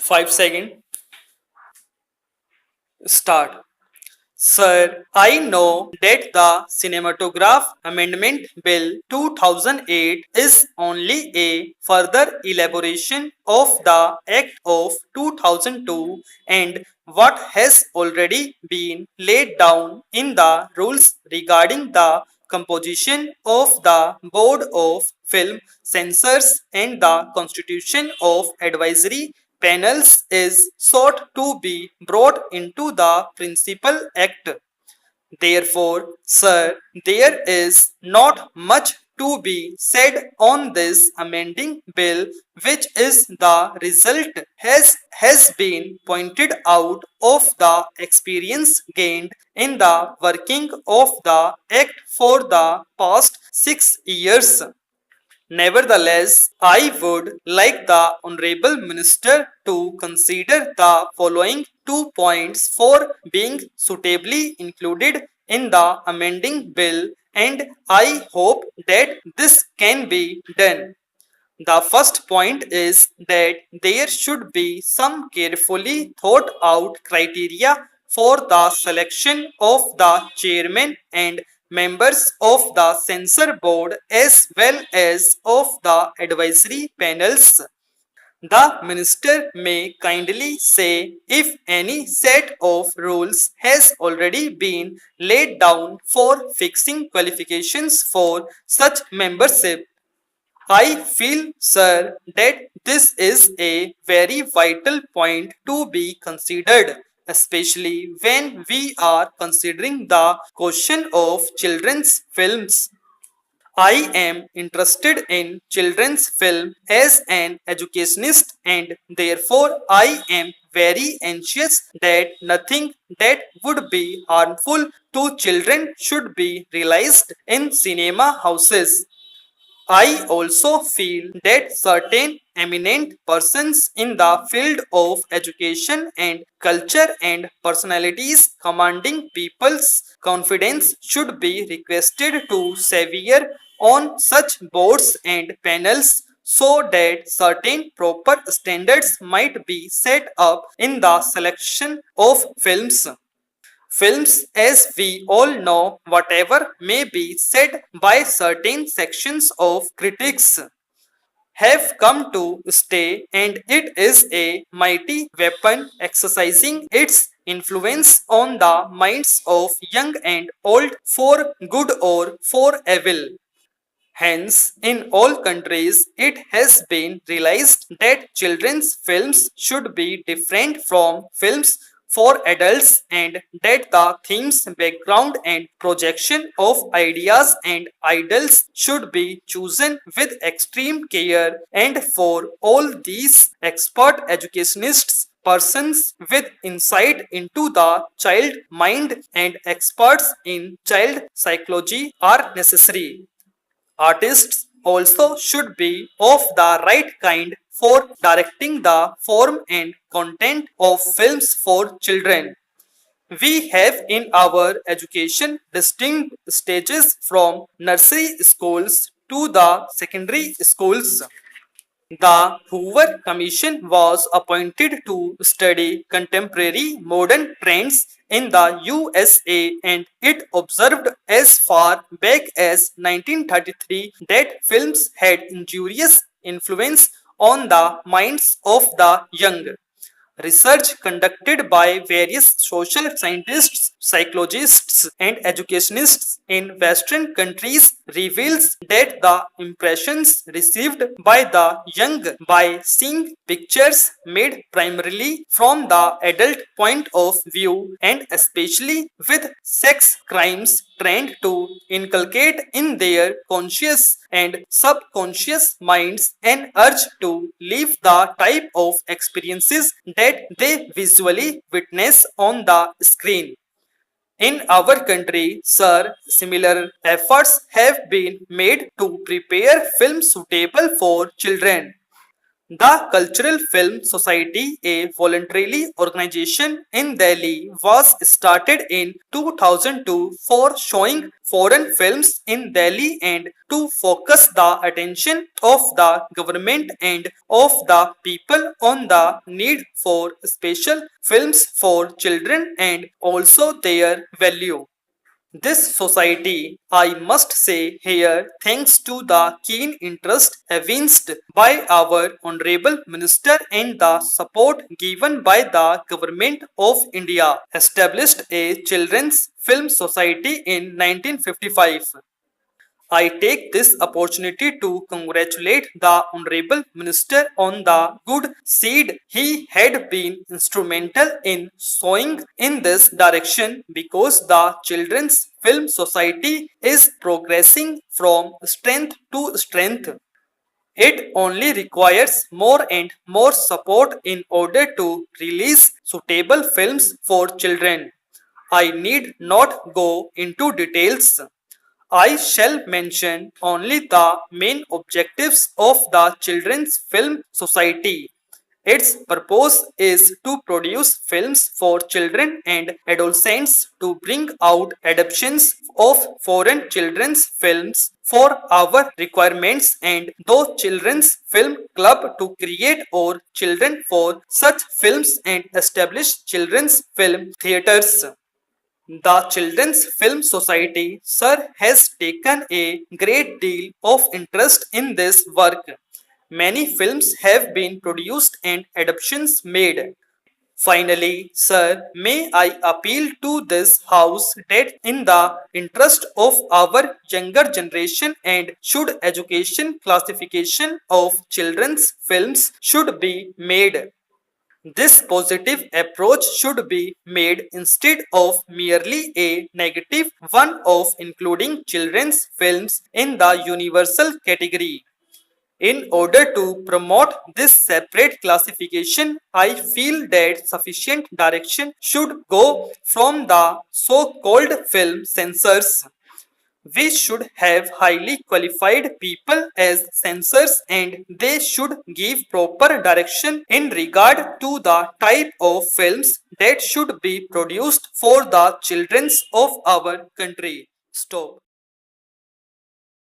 5 seconds. Start. Sir, I know that the Cinematograph Amendment Bill 2008 is only a further elaboration of the Act of 2002 and what has already been laid down in the rules regarding the composition of the Board of Film Censors and the constitution of advisory panels is sought to be brought into the Principal Act. Therefore, sir, there is not much to be said on this amending bill, which is the result has been pointed out of the experience gained in the working of the Act for the past 6 years. Nevertheless, I would like the Honorable Minister to consider the following 2 points for being suitably included in the amending bill, and I hope that this can be done. The first point is that there should be some carefully thought out criteria for the selection of the chairman and members of the censor board as well as of the advisory panels. The minister may kindly say if any set of rules has already been laid down for fixing qualifications for such membership. I feel, sir, that this is a very vital point to be considered, especially when we are considering the question of children's films. I am interested in children's film as an educationist, and therefore I am very anxious that nothing that would be harmful to children should be realized in cinema houses. I also feel that certain eminent persons in the field of education and culture and personalities commanding people's confidence should be requested to severe on such boards and panels so that certain proper standards might be set up in the selection of films. Films, as we all know, whatever may be said by certain sections of critics, have come to stay, and it is a mighty weapon exercising its influence on the minds of young and old for good or for evil. Hence, in all countries, it has been realized that children's films should be different from films for adults and that the themes, background, and projection of ideas and ideals should be chosen with extreme care. And for all these expert educationists, persons with insight into the child mind and experts in child psychology are necessary. Artists also should be of the right kind for directing the form and content of films for children. We have in our education distinct stages from nursery schools to the secondary schools. The Hoover Commission was appointed to study contemporary modern trends in the USA, and it observed as far back as 1933 that films had injurious influence on the minds of the young. Research conducted by various social scientists, psychologists, and educationists in Western countries reveals that the impressions received by the young by seeing pictures made primarily from the adult point of view and especially with sex crimes trained to inculcate in their conscious and subconscious minds an urge to live the type of experiences that they visually witness on the screen. In our country, sir, similar efforts have been made to prepare films suitable for children. The Cultural Film Society, a voluntary organization in Delhi, was started in 2002 for showing foreign films in Delhi and to focus the attention of the government and of the people on the need for special films for children and also their value. This society, I must say here, thanks to the keen interest evinced by our Honorable Minister and the support given by the Government of India, established a Children's Film Society in 1955. I take this opportunity to congratulate the Honorable Minister on the good seed he had been instrumental in sowing in this direction because the Children's Film Society is progressing from strength to strength. It only requires more and more support in order to release suitable films for children. I need not go into details. I shall mention only the main objectives of the Children's Film Society. Its purpose is to produce films for children and adolescents to bring out adaptations of foreign children's films for our requirements and the Children's Film Club to create or children for such films and establish children's film theatres. The Children's Film Society, sir, has taken a great deal of interest in this work. Many films have been produced and adaptations made. Finally, sir, may I appeal to this house that in the interest of our younger generation and should education classification of children's films should be made. This positive approach should be made instead of merely a negative one of including children's films in the universal category. In order to promote this separate classification, I feel that sufficient direction should go from the so-called film censors. We should have highly qualified people as censors and they should give proper direction in regard to the type of films that should be produced for the children of our country. Stop.